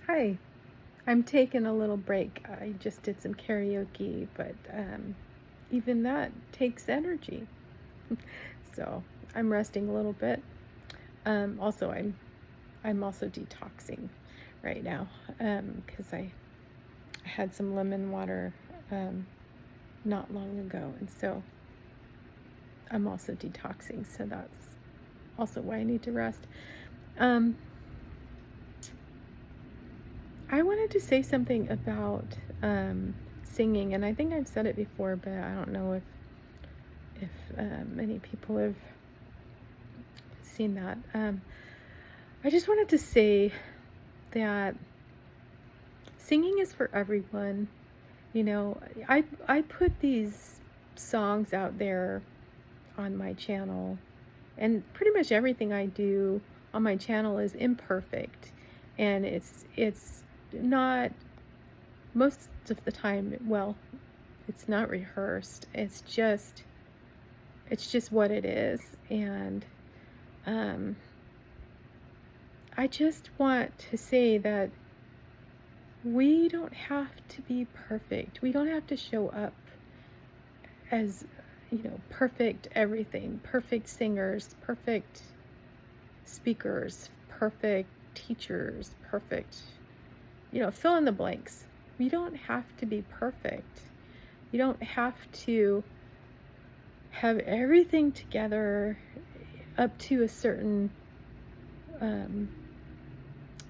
Hi, I'm taking a little break. I just did some karaoke, but even that takes energy. So I'm resting a little bit. Also, I'm also detoxing right now because I had some lemon water not long ago, and so I'm also detoxing. So that's also why I need to rest. Um, I wanted to say something about singing, and I think I've said it before, but I don't know if many people have seen that. I just wanted to say that singing is for everyone. You know, I put these songs out there on my channel, and pretty much everything I do on my channel is imperfect, and it's not most of the time. Well, it's not rehearsed. It's just what it is, and um, I just want to say that we don't have to be perfect. We don't have to show up as, perfect everything, perfect singers, perfect speakers, perfect teachers, perfect, fill in the blanks. We don't have to be perfect. You don't have to have everything together up to a certain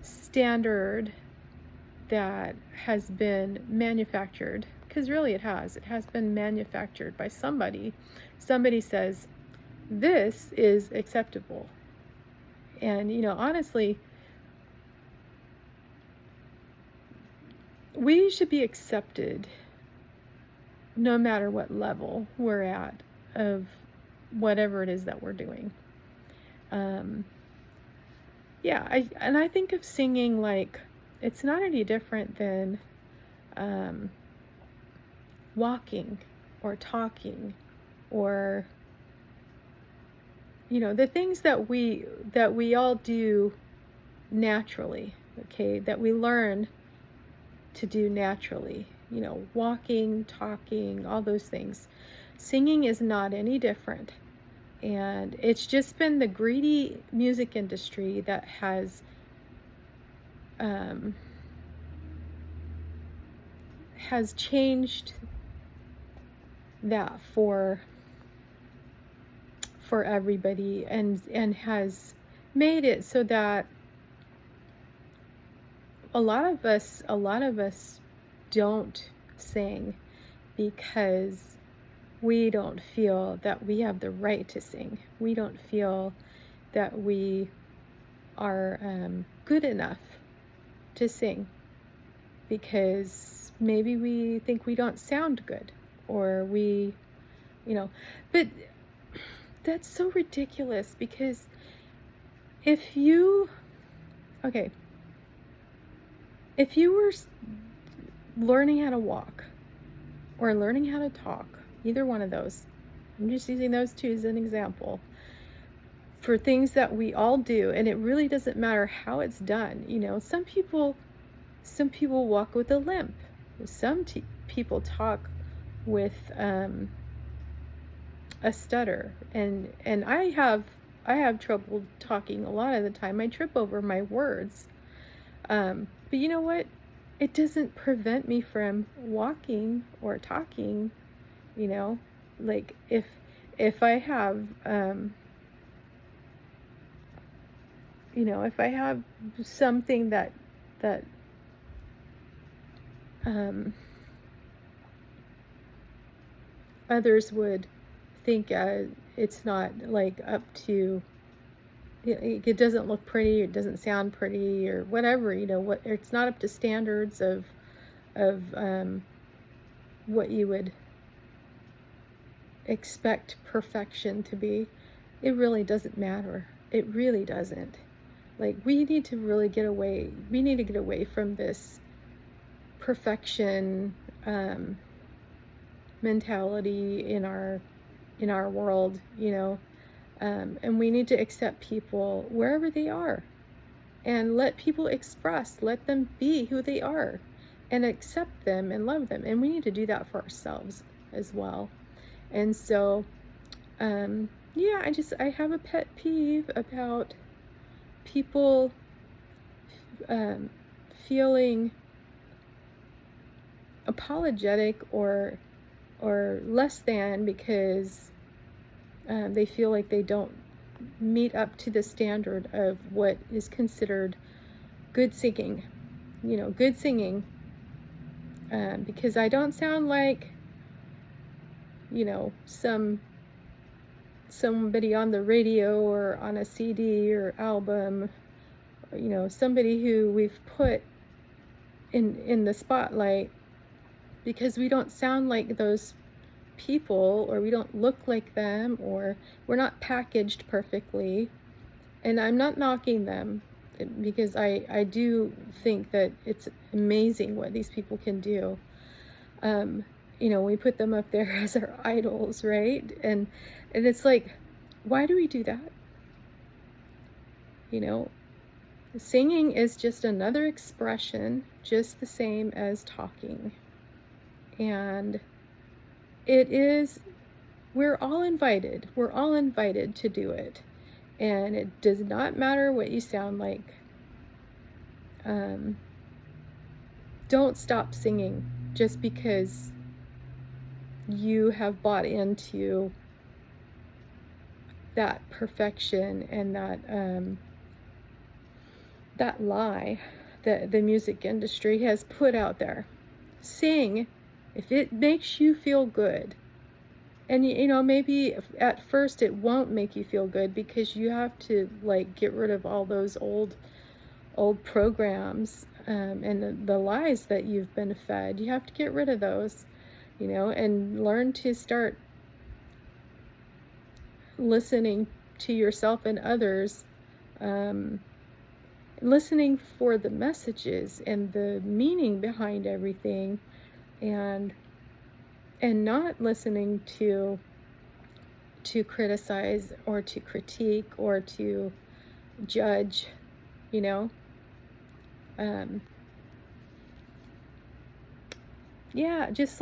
standard that has been manufactured, because really it has been manufactured by somebody. Somebody says this is acceptable, and honestly, we should be accepted no matter what level we're at of whatever it is that we're doing. I think of singing like it's not any different than walking or talking, or the things that we all do naturally, okay, that we learn to do naturally, walking, talking, all those things. Singing is not any different. And it's just been the greedy music industry that has changed that for everybody, and has made it so that a lot of us don't sing because we don't feel that we have the right to sing. We don't feel that we are good enough to sing because maybe we think we don't sound good, or but that's so ridiculous, because if you, okay, if you were learning how to walk or learning how to talk, either one of those, I'm just using those two as an example, for things that we all do, and it really doesn't matter how it's done. Some people walk with a limp. Some people talk with a stutter, and I have trouble talking a lot of the time. I trip over my words. But you know what? It doesn't prevent me from walking or talking. Like if I have if I have something that others would think it's not like up to, it doesn't look pretty, it doesn't sound pretty, or whatever, what, it's not up to standards of what you would expect perfection to be. It really doesn't matter. It really doesn't. Like, we need to get away from this perfection mentality in our world, and we need to accept people wherever they are. and let people express, let them be who they are, and accept them and love them. And we need to do that for ourselves as well. And so, yeah, I have a pet peeve about people feeling apologetic or less than because they feel like they don't meet up to the standard of what is considered good singing. Good singing. Because I don't sound like, somebody on the radio or on a CD or album, somebody who we've put in the spotlight, because we don't sound like those people, or we don't look like them, or we're not packaged perfectly. And I'm not knocking them, because I do think that it's amazing what these people can do. We put them up there as our idols, right? And it's like, why do we do that? Singing is just another expression, just the same as talking. And we're all invited to do it. And it does not matter what you sound like. Don't stop singing just because you have bought into that perfection and that lie that the music industry has put out there. Sing if it makes you feel good. And maybe at first it won't make you feel good, because you have to get rid of all those old programs and the lies that you've been fed. You have to get rid of those, and learn to start listening to yourself and others, listening for the messages and the meaning behind everything, and not listening to criticize or to critique or to judge, yeah, just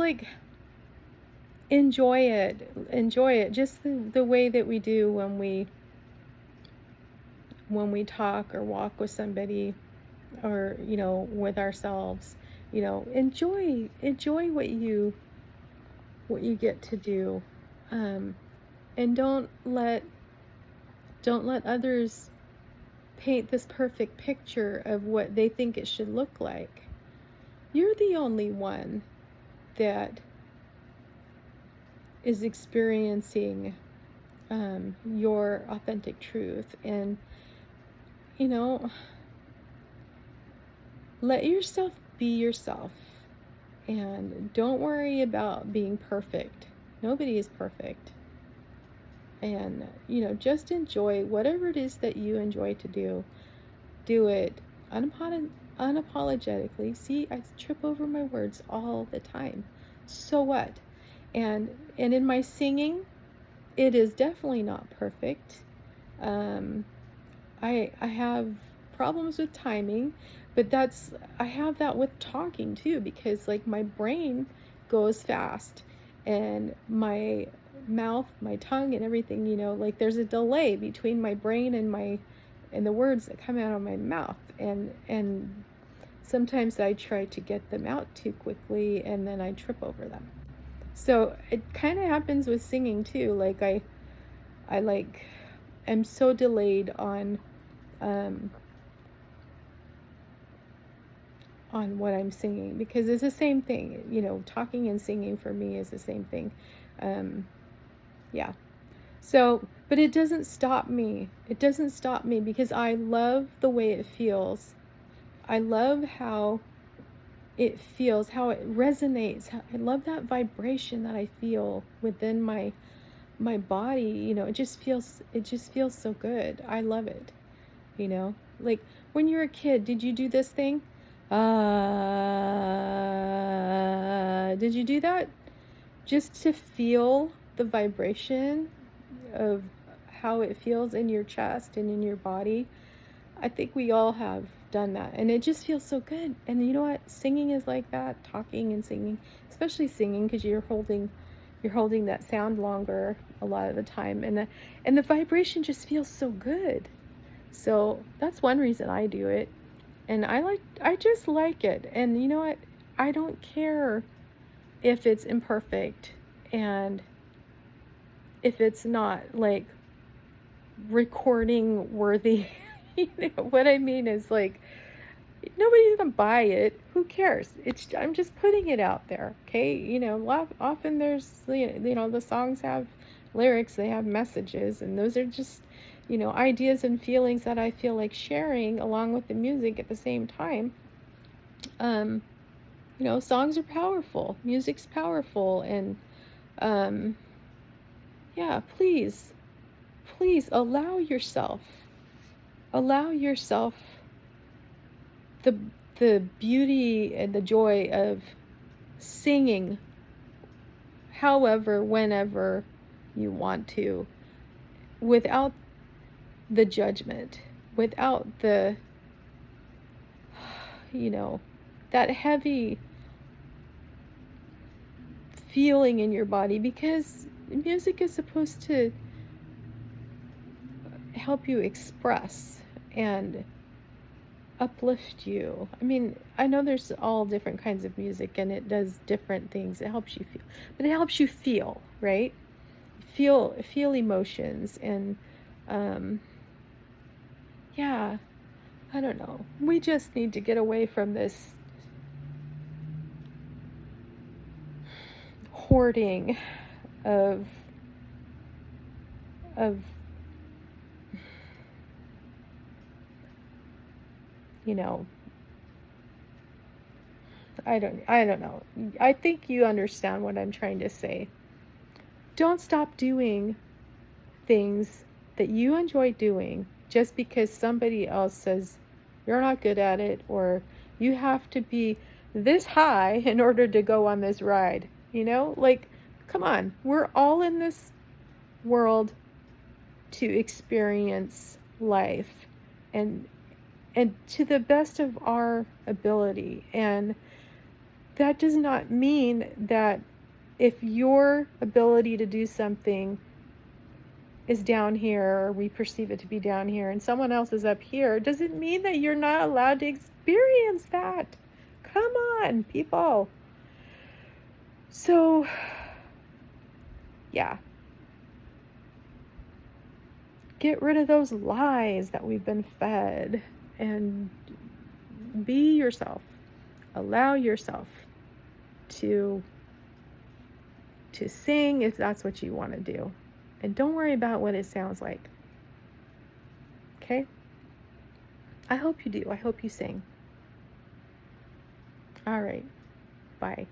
enjoy it just the way that we do when we talk or walk with somebody, or with ourselves. Enjoy what you get to do, and don't let others paint this perfect picture of what they think it should look like. You're the only one that is experiencing your authentic truth. And let yourself be yourself, and don't worry about being perfect. Nobody is perfect. And just enjoy whatever it is that you enjoy to do. Do it unapologetically. See, I trip over my words all the time. So what? And in my singing, it is definitely not perfect. I have problems with timing, but I have that with talking too, because my brain goes fast, and my mouth, my tongue, and everything, there's a delay between my brain and the words that come out of my mouth, and sometimes I try to get them out too quickly, and then I trip over them. So it kind of happens with singing too. I am so delayed on what I'm singing, because it's the same thing. Talking and singing for me is the same thing. Yeah. So, but it doesn't stop me. Because I love the way it feels. I love how it feels, how it resonates. I love that vibration that I feel within my body. It just feels so good. I love it. When you're a kid, did you do this thing? Did you do that? Just to feel the vibration of how it feels in your chest and in your body. I think we all have done that, and it just feels so good. And you know what? Singing is like that, talking and singing, especially singing, because you're holding that sound longer a lot of the time, and the vibration just feels so good. So that's one reason I do it. And I just like it. And you know what? I don't care if it's imperfect and if it's not like recording worthy. You know what I mean is like nobody's gonna buy it. Who cares? I'm just putting it out there, okay? You know, often there's the songs have lyrics, they have messages, and those are just ideas and feelings that I feel like sharing along with the music at the same time. Um, songs are powerful, music's powerful, and um, yeah, please allow yourself the the beauty and the joy of singing however, whenever you want to, without the judgment, without the, that heavy feeling in your body, because music is supposed to help you express and uplift you. I mean, I know there's all different kinds of music and it does different things. It helps you feel, but it helps you feel, right? Feel emotions and yeah, I don't know. We just need to get away from this hoarding of of you know, I don't know. I think you understand what I'm trying to say. Don't stop doing things that you enjoy doing just because somebody else says you're not good at it, or you have to be this high in order to go on this ride. Like, come on. We're all in this world to experience life and to the best of our ability. And that does not mean that if your ability to do something is down here, or we perceive it to be down here, and someone else is up here, doesn't mean that you're not allowed to experience that. Come on, people. So, yeah. Get rid of those lies that we've been fed and be yourself. Allow yourself to sing if that's what you want to do. And don't worry about what it sounds like. Okay? I hope you do. I hope you sing. All right. Bye.